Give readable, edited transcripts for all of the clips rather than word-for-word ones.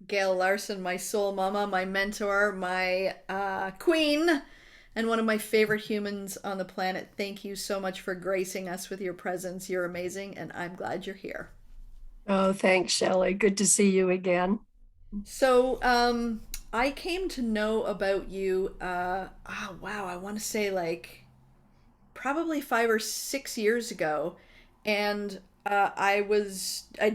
Gail Larsen, my soul mama, my mentor, my queen, and one of my favorite humans on the planet. Thank you so much for gracing us with your presence. You're amazing, and I'm glad you're here. Oh, thanks, Shelley. Good to see you again. So, I came to know about you, oh wow, I want to say like probably 5 or 6 years ago, and I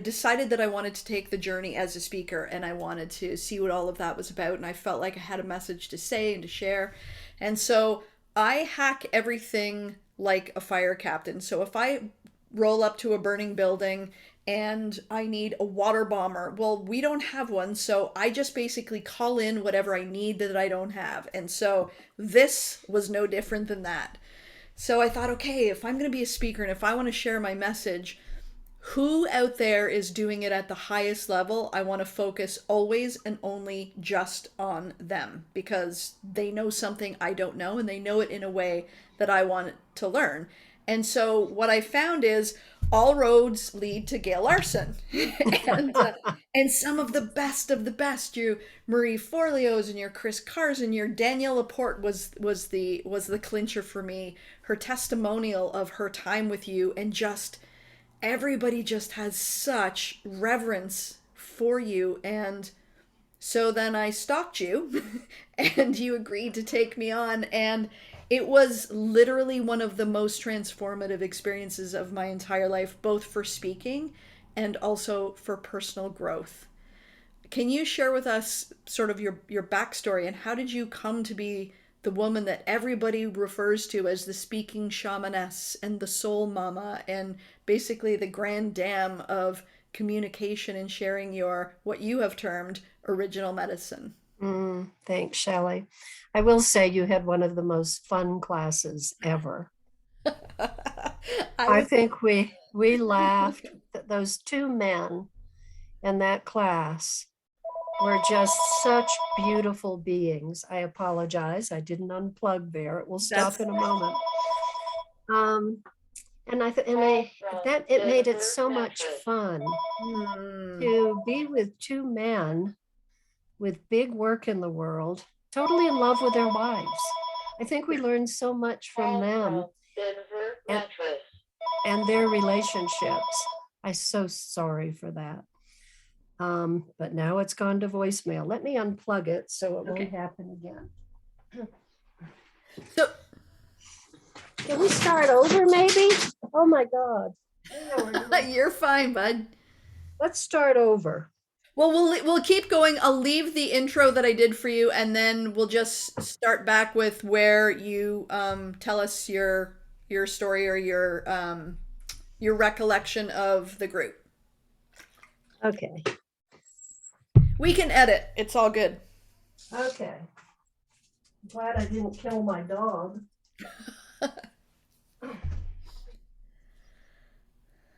decided that I wanted to take the journey as a speaker, and I wanted to see what all of that was about, and I felt like I had a message to say and to share, and so I hack everything like a fire captain. So if I roll up to a burning building and I need a water bomber. Well, we don't have one, so I just basically call in whatever I need that I don't have. And so this was no different than that. So I thought, okay, if I'm going to be a speaker and if I want to share my message, who out there is doing it at the highest level? I want to focus always and only just on them because they know something I don't know and they know it in a way that I want to learn. And so what I found is all roads lead to Gail Larsen, and and some of the best, you Marie Forleo's and your Chris Carr's and your Danielle Laporte was the clincher for me. Her testimonial of her time with you, and just everybody just has such reverence for you. And so then I stalked you and you agreed to take me on. And it was literally one of the most transformative experiences of my entire life, both for speaking and also for personal growth. Can you share with us sort of your backstory and how did you come to be the woman that everybody refers to as the speaking shamaness and the soul mama and basically the grand dam of communication and sharing your what you have termed original medicine? Thanks, Shelley. I will say you had one of the most fun classes ever. I I was think we laughed. Those two men in that class were just such beautiful beings. I apologize. I didn't unplug there. It will stop that's in a moment. Um, and that it made it so much fun hmm, to be with two men with big work in the world, totally in love with their wives. I think we learned so much from them and, and their relationships. I'm so sorry for that. But now it's gone to voicemail. Let me unplug it so it won't okay. happen again. So Can we start over maybe? Oh my God. you're fine, bud. Let's start over. Well, we'll keep going. I'll leave the intro that I did for you, and then we'll just start back with where you tell us your story or your recollection of the group. Okay. We can edit. It's all good. Okay. Glad I didn't kill my dog.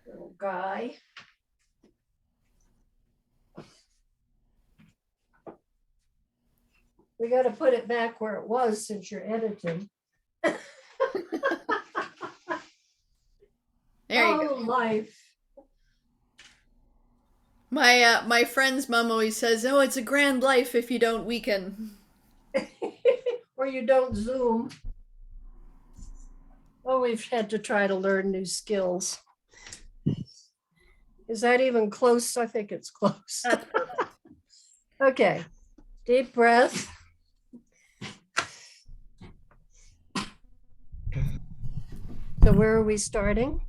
Little guy. We got to put it back where it was since you're editing. There you go. Oh, life. My friend's mom always says, "Oh, it's a grand life if you don't weaken." Or you don't Zoom. Oh, we've had to try to learn new skills. Is that even close? I think it's close. That's perfect. Okay. Deep breath. So, where are we starting?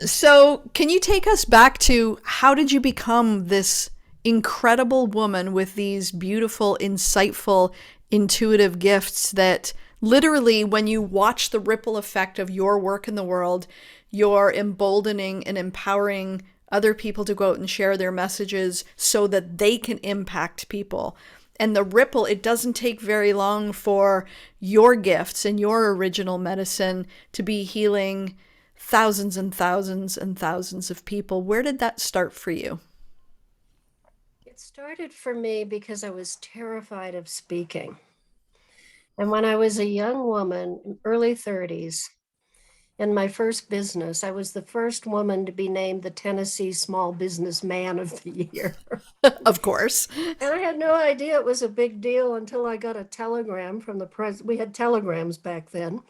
So, can you take us back to how did you become this incredible woman with these beautiful, insightful, intuitive gifts that literally, when you watch the ripple effect of your work in the world, you're emboldening and empowering other people to go out and share their messages so that they can impact people? And the ripple, it doesn't take very long for your gifts and your original medicine to be healing thousands and thousands and thousands of people. Where did that start for you? It started for me because I was terrified of speaking. And when I was a young woman, early 30s, in my first business. I was the first woman to be named the Tennessee Small Business Man of the Year. Of course. And I had no idea it was a big deal until I got a telegram from the president. We had telegrams back then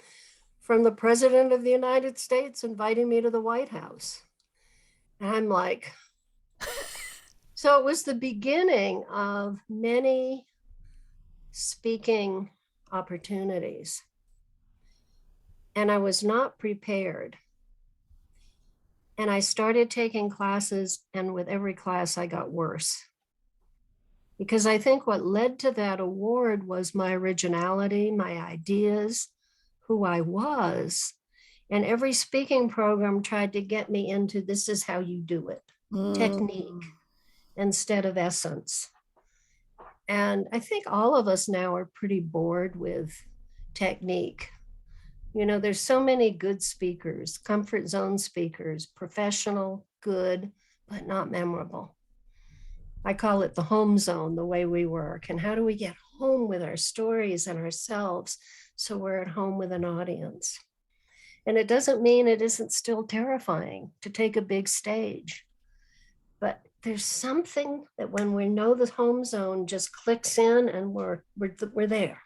from the president of the United States inviting me to the White House. And I'm like, so it was the beginning of many speaking opportunities. And I was not prepared. And I started taking classes, and with every class, I got worse. Because I think what led to that award was my originality, my ideas, who I was. And every speaking program tried to get me into this is how you do it, technique instead of essence. And I think all of us now are pretty bored with technique. You know, there's so many good speakers, comfort zone speakers, professional, good, but not memorable. I call it the home zone, the way we work. And how do we get home with our stories and ourselves so we're at home with an audience? And it doesn't mean it isn't still terrifying to take a big stage. But there's something that when we know the home zone just clicks in and we're there.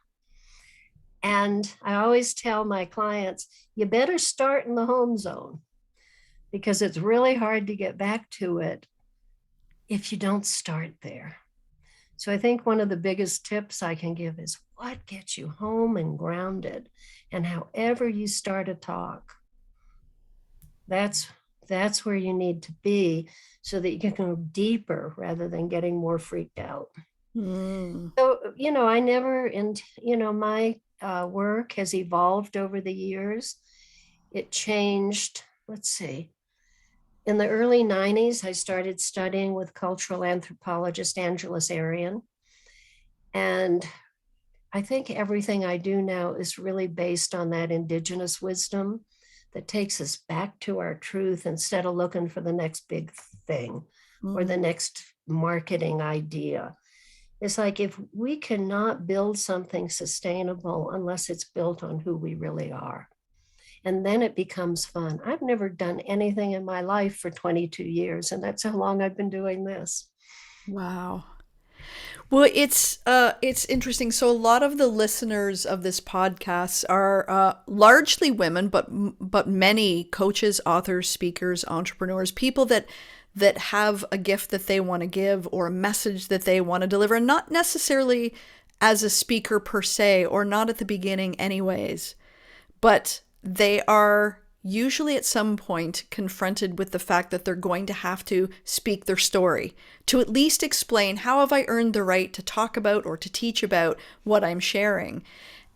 And I always tell my clients, you better start in the home zone because it's really hard to get back to it if you don't start there. So I think one of the biggest tips I can give is what gets you home and grounded. And however you start a talk, that's where you need to be so that you can go deeper rather than getting more freaked out. So, I never, my work has evolved over the years. It changed, let's see. In the early 90s, I started studying with cultural anthropologist Angeles Arian. And I think everything I do now is really based on that indigenous wisdom that takes us back to our truth instead of looking for the next big thing or the next marketing idea. It's like if we cannot build something sustainable unless it's built on who we really are. And then it becomes fun. I've never done anything in my life for 22 years, and that's how long I've been doing this. Wow. Well, it's interesting. So a lot of the listeners of this podcast are largely women, but many coaches, authors, speakers, entrepreneurs, people that have a gift that they want to give or a message that they want to deliver, and not necessarily as a speaker per se, or not at the beginning anyways, but they are usually at some point confronted with the fact that they're going to have to speak their story to at least explain how have I earned the right to talk about or to teach about what I'm sharing.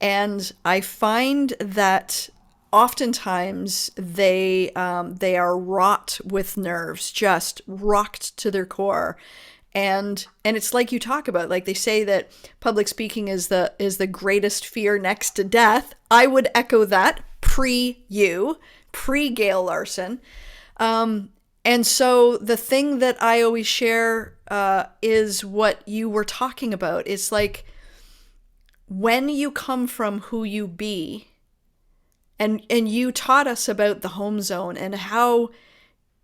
And I find that oftentimes they are wrought with nerves, just rocked to their core. And it's like you talk about, like they say that public speaking is the greatest fear next to death. I would echo that pre Gail Larsen. And so the thing that I always share is what you were talking about. It's like when you come from who you be, and you taught us about the home zone and how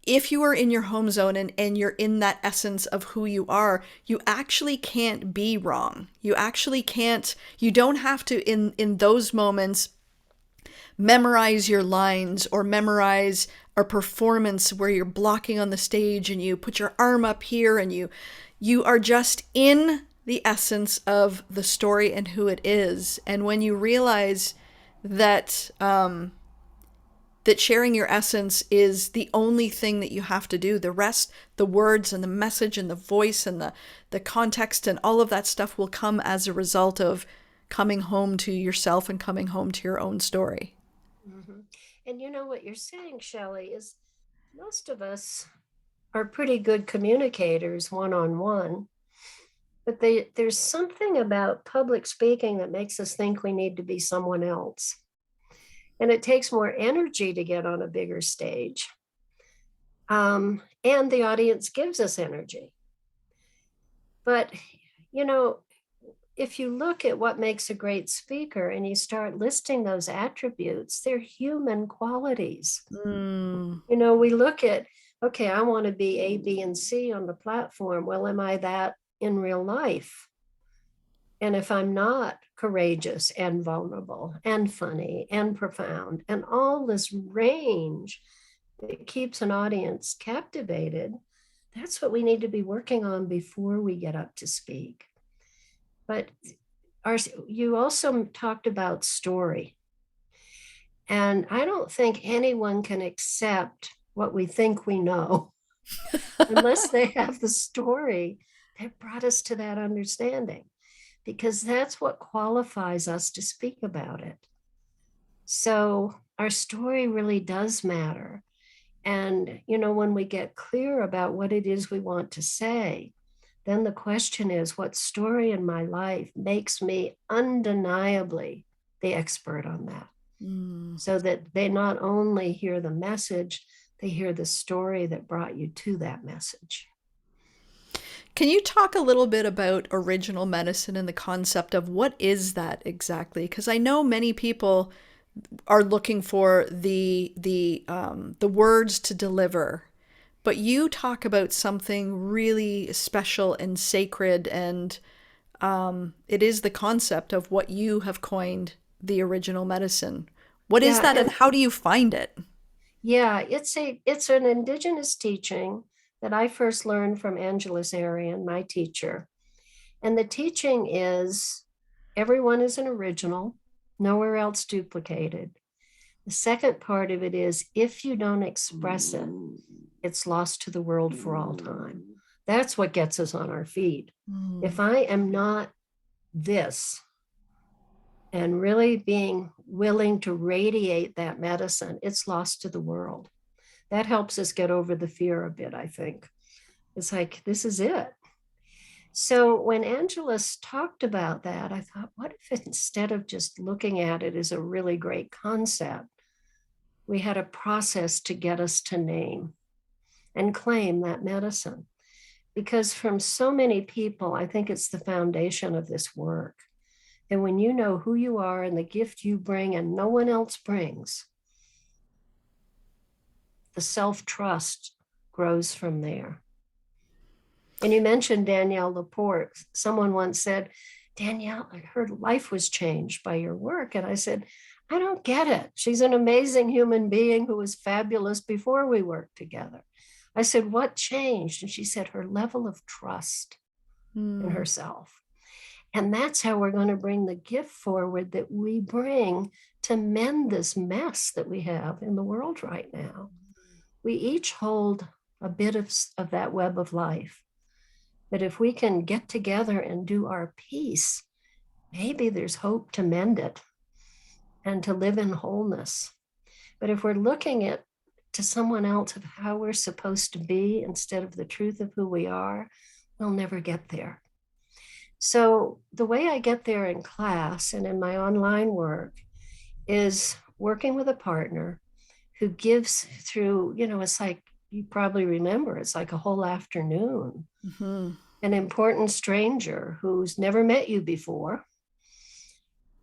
if you are in your home zone and you're in that essence of who you are, you actually can't be wrong. You actually can't, you don't have to in those moments memorize your lines or memorize a performance where you're blocking on the stage and you put your arm up here and you are just in the essence of the story and who it is. And when you realize that that sharing your essence is the only thing that you have to do, the rest, the words and the message and the voice and the context and all of that stuff will come as a result of coming home to yourself and coming home to your own story. Mm-hmm. And you know what you're saying, Shelley, is most of us are pretty good communicators one-on-one, but there's something about public speaking that makes us think we need to be someone else. And it takes more energy to get on a bigger stage. And the audience gives us energy. But, you know, if you look at what makes a great speaker and you start listing those attributes, they're human qualities. Mm. We look at, okay, I want to be A, B, and C on the platform. Well, am I that in real life? And if I'm not courageous and vulnerable and funny and profound and all this range that keeps an audience captivated, that's what we need to be working on before we get up to speak. But you also talked about story. And I don't think anyone can accept what we think we know unless they have the story that brought us to that understanding, because that's what qualifies us to speak about it. So our story really does matter. And, when we get clear about what it is we want to say, then the question is, what story in my life makes me undeniably the expert on that? Mm. So that they not only hear the message, they hear the story that brought you to that message. Can you talk a little bit about original medicine and the concept of what is that exactly? Because I know many people are looking for the words to deliver, but you talk about something really special and sacred, and it is the concept of what you have coined the original medicine. What is Yeah, that, and and how do you find it? yeah, it's an indigenous teaching that I first learned from Angeles Arian, my teacher. And the teaching is everyone is an original, nowhere else duplicated. The second part of it is if you don't express it, it's lost to the world for all time. That's what gets us on our feet. Mm. If I am not this and really being willing to radiate that medicine, it's lost to the world. That helps us get over the fear a bit, I think. It's like, this is it. So when Angelus talked about that, I thought, what if instead of just looking at it as a really great concept, we had a process to get us to name and claim that medicine? Because from so many people, I think it's the foundation of this work. And when you know who you are and the gift you bring and no one else brings, the self-trust grows from there. And you mentioned Danielle Laporte. Someone once said, Danielle, her life was changed by your work. And I said, I don't get it. She's an amazing human being who was fabulous before we worked together. I said, what changed? And she said, her level of trust in Mm. herself. And that's how we're going to bring the gift forward that we bring to mend this mess that we have in the world right now. We each hold a bit of that web of life. But if we can get together and do our piece, maybe there's hope to mend it and to live in wholeness. But if we're looking at to someone else of how we're supposed to be instead of the truth of who we are, we'll never get there. So the way I get there in class and in my online work is working with a partner who gives through, it's like, you probably remember, it's like a whole afternoon. Mm-hmm. An important stranger who's never met you before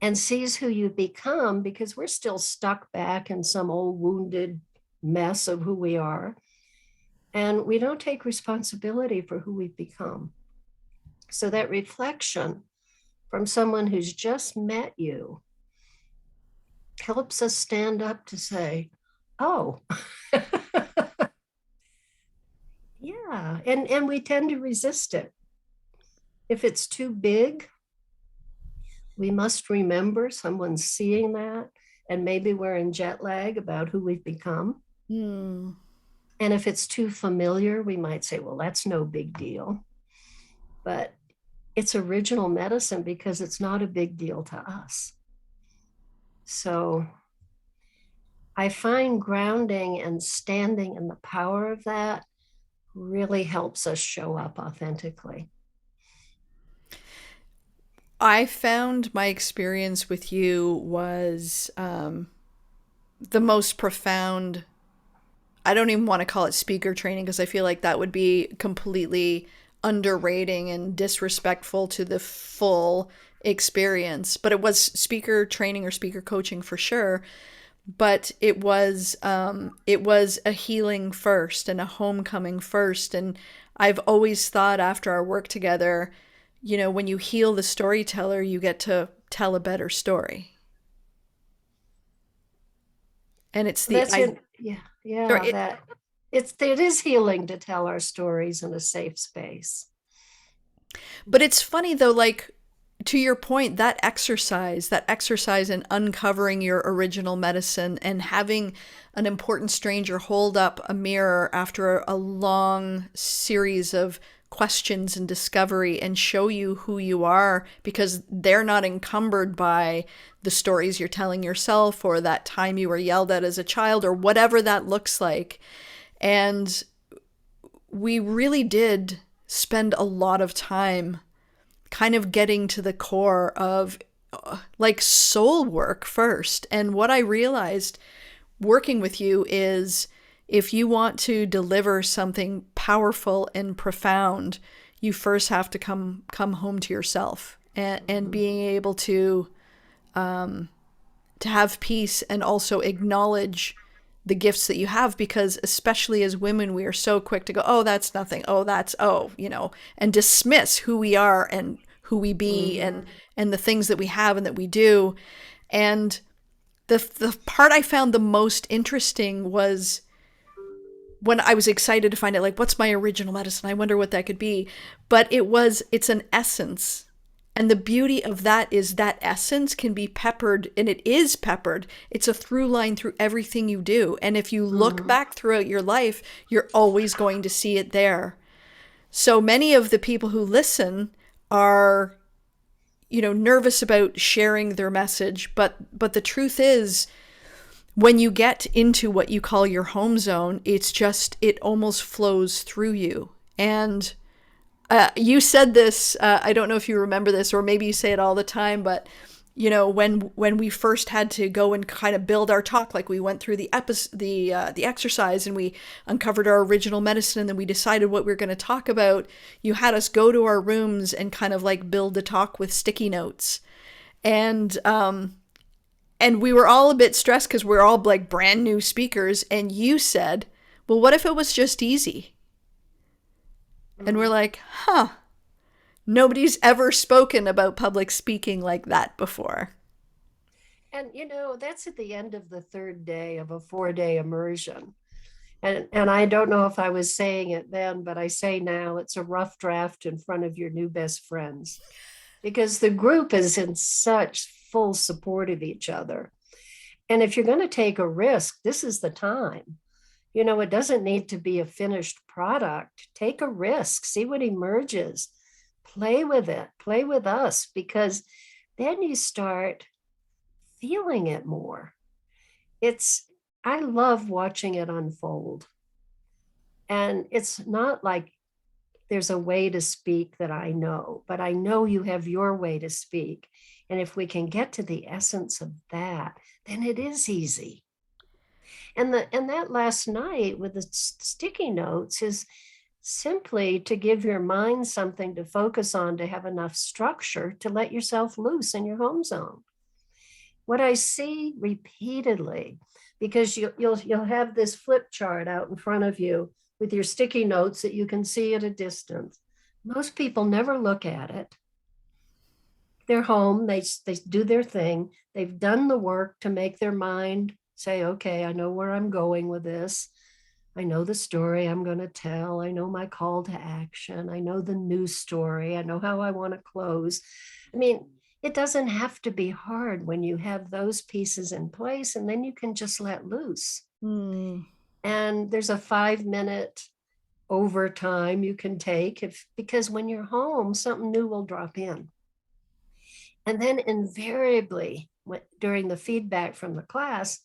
and sees who you become, because we're still stuck back in some old wounded mess of who we are. And we don't take responsibility for who we've become. So that reflection from someone who's just met you helps us stand up to say, oh, yeah. And we tend to resist it. If it's too big, we must remember someone's seeing that, and maybe we're in jet lag about who we've become. Mm. And if it's too familiar, we might say, well, that's no big deal. But it's original medicine because it's not a big deal to us. So I find grounding and standing in the power of that really helps us show up authentically. I found my experience with you was the most profound. I don't even want to call it speaker training because I feel like that would be completely underrating and disrespectful to the full experience. But it was speaker training or speaker coaching for sure. But it was a healing first and a homecoming first. And I've always thought after our work together, you know, when you heal the storyteller, you get to tell a better story. And it's the That's I it. Yeah, sorry, yeah, that it is healing to tell our stories in a safe space. but it's funny though, like to your point, that exercise in uncovering your original medicine and having an important stranger hold up a mirror after a long series of questions and discovery and show you who you are because they're not encumbered by the stories you're telling yourself or that time you were yelled at as a child or whatever that looks like. And we really did spend a lot of time kind of getting to the core of like soul work first. And what I realized working with you is if you want to deliver something powerful and profound, you first have to come home to yourself and Mhm. being able to have peace and also acknowledge the gifts that you have because especially as women we are so quick to go, oh, that's nothing, oh, that's, oh, you know, and dismiss who we are and who we be Mhm. and the things that we have and that we do. And the part I found the most interesting was when I was excited to find out, like, what's my original medicine? I wonder what that could be. But it's an essence. And the beauty of that is that essence can be peppered, and it is peppered. It's a through line through everything you do. And if you look Mhm. back throughout your life, you're always going to see it there. So many of the people who listen are, you know, nervous about sharing their message. But the truth is, when you get into what you call your home zone, it's just, it almost flows through you. And you said this, I don't know if you remember this, or maybe you say it all the time, but you know, when we first had to go and kind of build our talk, like we went through the exercise and we uncovered our original medicine and then we decided what we were going to talk about. You had us go to our rooms and kind of like build a talk with sticky notes, and we were all a bit stressed because we're all like brand new speakers. And you said, well, what if it was just easy? And we're Mhm. like, huh, nobody's ever spoken about public speaking like that before. And you know, that's at the end of the third day of a 4-day immersion. And I don't know if I was saying it then, but I say now it's a rough draft in front of your new best friends because the group is in such full support of each other. And if you're going to take a risk, this is the time. You know, it doesn't need to be a finished product. Take a risk, see what emerges, play with it, play with us, because then you start feeling it more. It's, I love watching it unfold. And it's not like there's a way to speak that I know, but I know you have your way to speak. And if we can get to the essence of that, then it is easy. And that last night with the sticky notes is simply to give your mind something to focus on, to have enough structure to let yourself loose in your home zone. What I see repeatedly, because you'll have this flip chart out in front of you with your sticky notes that you can see at a distance. Most people never look at it. They're home, they do their thing, they've done the work to make their mind say, okay, I know where I'm going with this. I know the story I'm going to tell. I know my call to action. I know the news story. I know how I want to close. I mean, it doesn't have to be hard when you have those pieces in place, and then you can just let loose. Hmm. And there's a 5 minute overtime you can take if, because when you're home, something new will drop in. And then invariably, during the feedback from the class,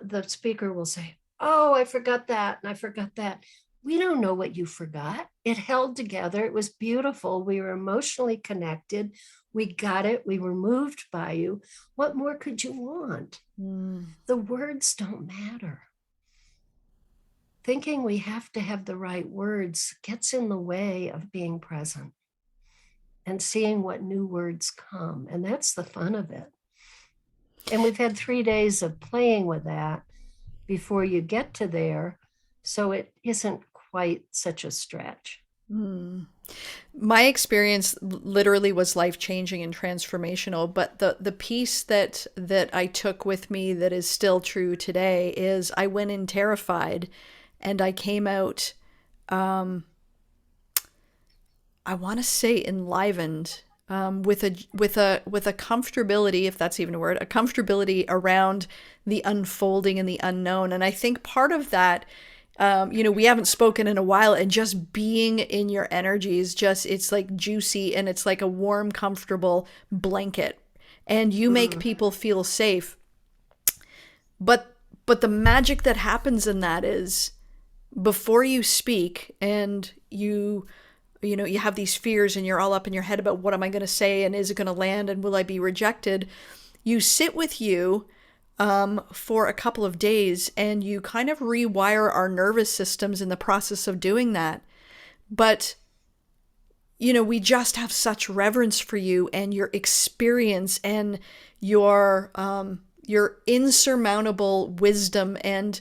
the speaker will say, oh, I forgot that. And I forgot that. We don't know what you forgot. It held together. It was beautiful. We were emotionally connected. We got it. We were moved by you. What more could you want? Hmm. The words don't matter. thinking we have to have the right words gets in the way of being present and seeing what new words come. And that's the fun of it. And we've had 3 days of playing with that before you get to there. So it isn't quite such a stretch. Mm. My experience literally was life changing and transformational, but the piece that I took with me that is still true today is I went in terrified and I came out, um, I want to say enlivened, with a comfortability, if that's even a word, a comfortability around the unfolding and the unknown. And I think part of that, we haven't spoken in a while, and just being in your energy is just, it's like juicy and it's like a warm, comfortable blanket. And you make Mm. people feel safe. But the magic that happens in that is before you speak and you have these fears and you're all up in your head about what am I going to say and is it going to land and will I be rejected, you sit with you for a couple of days and you kind of rewire our nervous systems in the process of doing that. But we just have such reverence for you and your experience and your insurmountable wisdom, and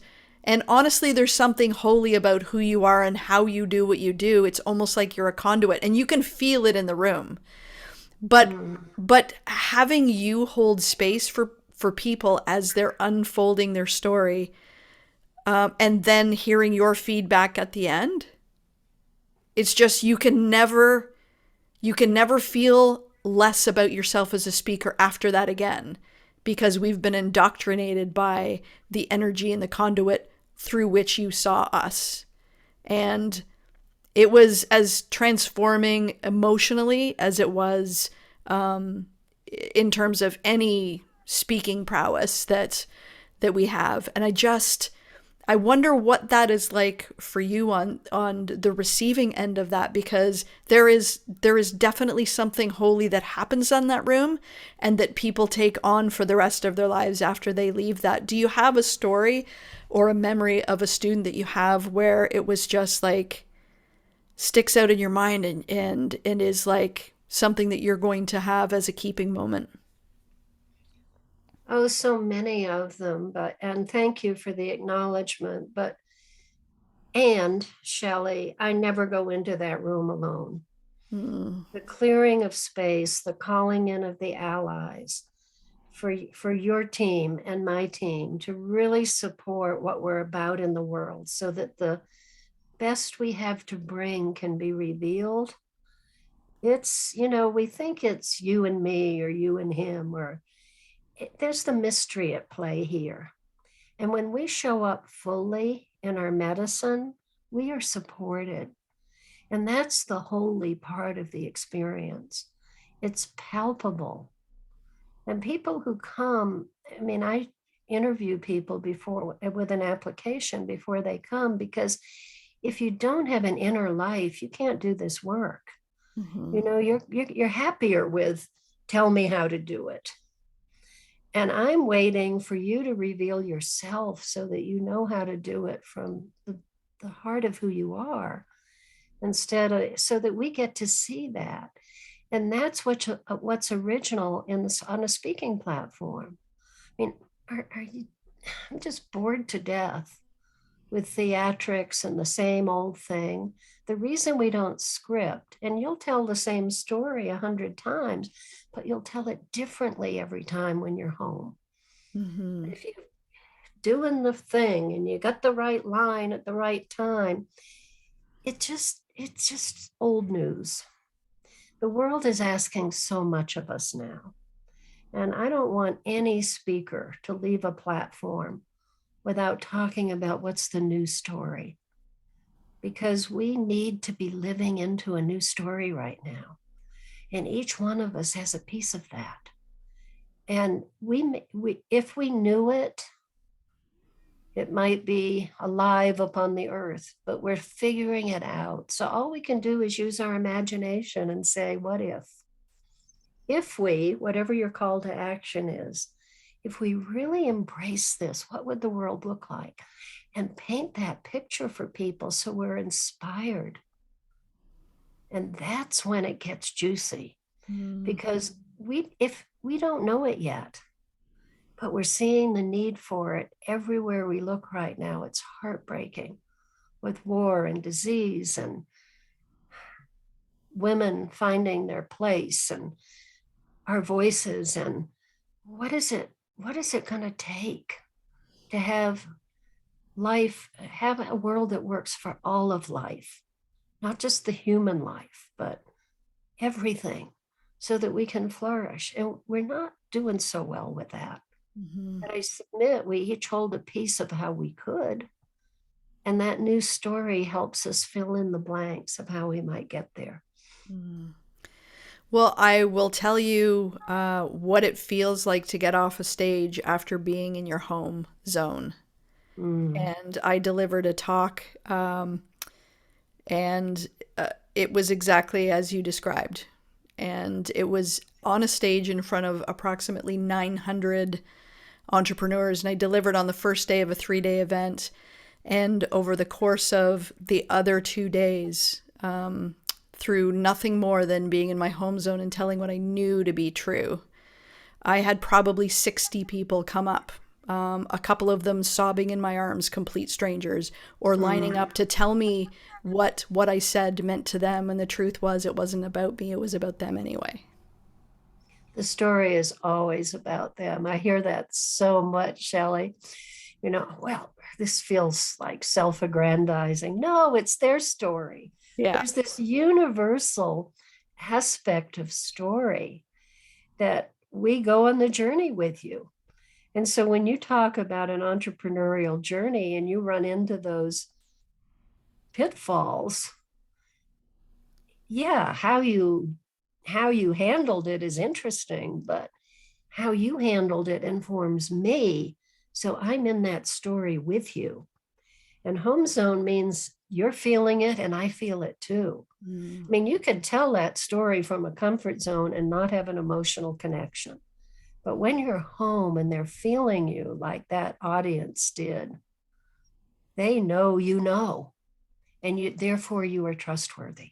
honestly, there's something holy about who you are and how you do what you do. It's almost like you're a conduit and you can feel it in the room. But Mm. but having you hold space for people as they're unfolding their story, and then hearing your feedback at the end, it's just you can never feel less about yourself as a speaker after that again, because we've been indoctrinated by the energy and the conduit through which you saw us. And it was as transforming emotionally as it was, in terms of any speaking prowess that we have. And I wonder what that is like for you on the receiving end of that, because there is definitely something holy that happens in that room and that people take on for the rest of their lives after they leave that. Do you have a story or a memory of a student that you have where it was just like sticks out in your mind and is like something that you're going to have as a keeping moment? Oh, so many of them, and thank you for the acknowledgement. And Shelley, I never go into that room alone. Mm. The clearing of space, the calling in of the allies for your team and my team to really support what we're about in the world so that the best we have to bring can be revealed. We think it's you and me or you and him, there's the mystery at play here. And when we show up fully in our medicine, we are supported. And that's the holy part of the experience. It's palpable. And people who come, I mean, I interview people before with an application before they come, because if you don't have an inner life, you can't do this work. Mm-hmm. You're happier with tell me how to do it. And I'm waiting for you to reveal yourself so that you know how to do it from the heart of who you are, instead of so that we get to see that. And that's what's original in this on a speaking platform. I mean, are you? I'm just bored to death with theatrics and the same old thing. The reason we don't script, and you'll tell the same story 100 times, but you'll tell it differently every time when you're home. Mm-hmm. If you're doing the thing and you got the right line at the right time, it's just old news. The world is asking so much of us now. And I don't want any speaker to leave a platform without talking about what's the new story, because we need to be living into a new story right now. And each one of us has a piece of that. And if we knew it, it might be alive upon the earth, but we're figuring it out. So all we can do is use our imagination and say, what if? If we, whatever your call to action is, if we really embrace this, what would the world look like? and paint that picture for people so we're inspired. And that's when it gets juicy Mm. because if we don't know it yet, but we're seeing the need for it everywhere we look right now. It's heartbreaking with war and disease and women finding their place and our voices. And what is it going to take to have life, have a world that works for all of life, not just the human life, but everything, so that we can flourish? And we're not doing so well with that. Mhm. But I submit we each hold a piece of how we could. And that new story helps us fill in the blanks of how we might get there. Mm. Well, I will tell you what it feels like to get off a stage after being in your home zone. Mm, And I delivered a talk, and it was exactly as you described. And it was on a stage in front of approximately 900 entrepreneurs. And I delivered on the first day of a 3-day event. And over the course of the other 2 days, through nothing more than being in my home zone and telling what I knew to be true, I had probably 60 people come up. A couple of them sobbing in my arms, complete strangers, or lining mm. up to tell me what I said meant to them. And the truth was, it wasn't about me, it was about them anyway. The story is always about them. I hear that so much, Shelley. Well, this feels like self aggrandizing. No, it's their story. Yeah. There's this universal aspect of story that we go on the journey with you. And so when you talk about an entrepreneurial journey and you run into those pitfalls, yeah, how you handled it is interesting, but how you handled it informs me. So I'm in that story with you. And home zone means you're feeling it and I feel it too. Mm. I mean, you could tell that story from a comfort zone and not have an emotional connection. But when you're home and they're feeling you like that audience did, they know you know, and therefore you are trustworthy.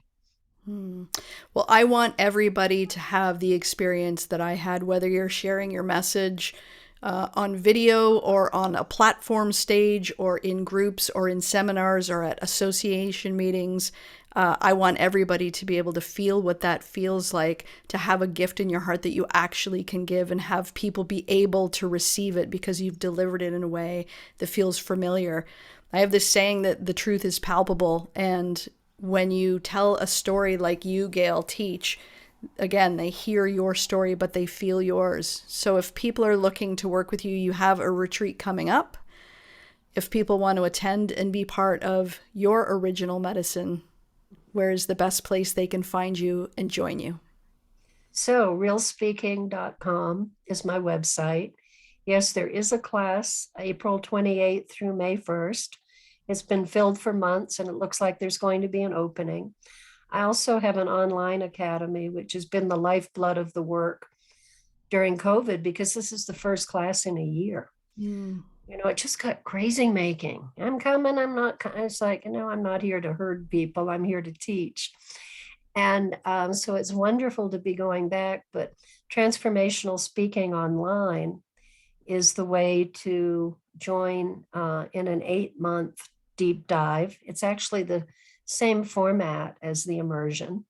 Hmm. Well, I want everybody to have the experience that I had, whether you're sharing your message on video or on a platform stage or in groups or in seminars or at association meetings. I want everybody to be able to feel what that feels like, to have a gift in your heart that you actually can give and have people be able to receive it because you've delivered it in a way that feels familiar. I have this saying that the truth is palpable, and when you tell a story like you, Gail, teach, again, they hear your story, but they feel yours. So if people are looking to work with you, you have a retreat coming up. If people want to attend and be part of your original medicine, where is the best place they can find you and join you? So, realspeaking.com is my website. Yes, there is a class April 28th through May 1st. It's been filled for months and it looks like there's going to be an opening. I also have an online academy, which has been the lifeblood of the work during COVID because this is the first class in a year. Mm. It just got crazy making. I'm coming, I'm not. It's like, I'm not here to herd people, I'm here to teach. And so it's wonderful to be going back, but transformational speaking online is the way to join in an 8-month deep dive. It's actually the same format as the immersion.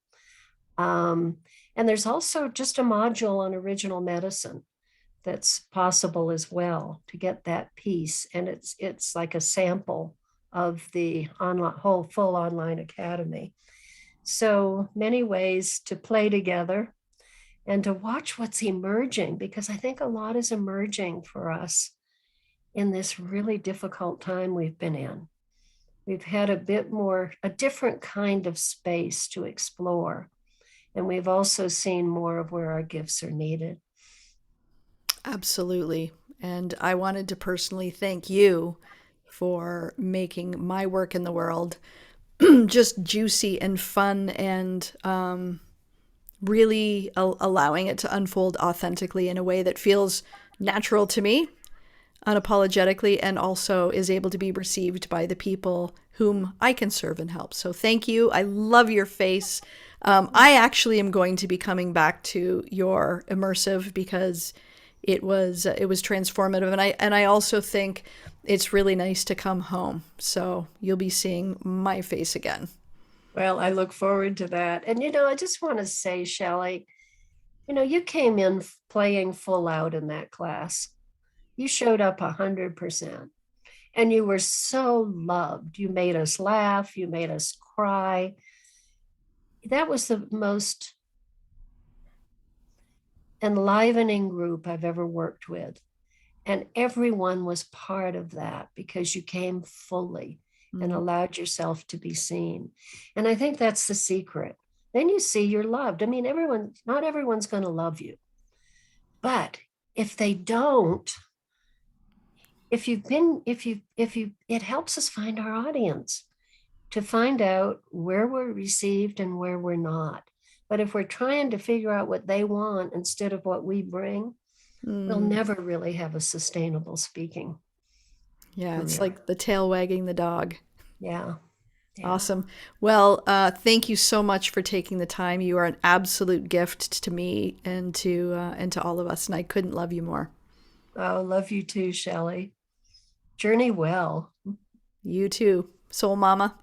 Um, and there's also just a module on original medicine that's possible as well to get that piece. And it's like a sample of the online whole full online academy. So many ways to play together and to watch what's emerging, because I think a lot is emerging for us in this really difficult time we've been in. We've had a different kind of space to explore. And we've also seen more of where our gifts are needed. Absolutely. And I wanted to personally thank you for making my work in the world just juicy and fun and really allowing it to unfold authentically in a way that feels natural to me. unapologetically and also is able to be received by the people whom I can serve and help. So thank you. I love your face. I actually am going to be coming back to your immersive because it was transformative, and I also think it's really nice to come home. So you'll be seeing my face again. Well, I look forward to that. And, I just want to say, Shelley, you came in playing full out in that class. You showed up 100%. And you were so loved. You made us laugh. You made us cry. That was the most enlivening group I've ever worked with. And everyone was part of that because you came fully and Mm. allowed yourself to be seen. And I think that's the secret. Then you see you're loved. I mean, not everyone's going to love you. But if they don't, it helps us find our audience to find out where we're received and where we're not. But if we're trying to figure out what they want instead of what we bring, we'll Mm. never really have a sustainable speaking Yeah, it's career. like the tail wagging the dog. Yeah. Yeah. Awesome. Well, thank you so much for taking the time. You are an absolute gift to me and to all of us, and I couldn't love you more. Oh, love you too, Shelley. Journey well. You too, soul mama.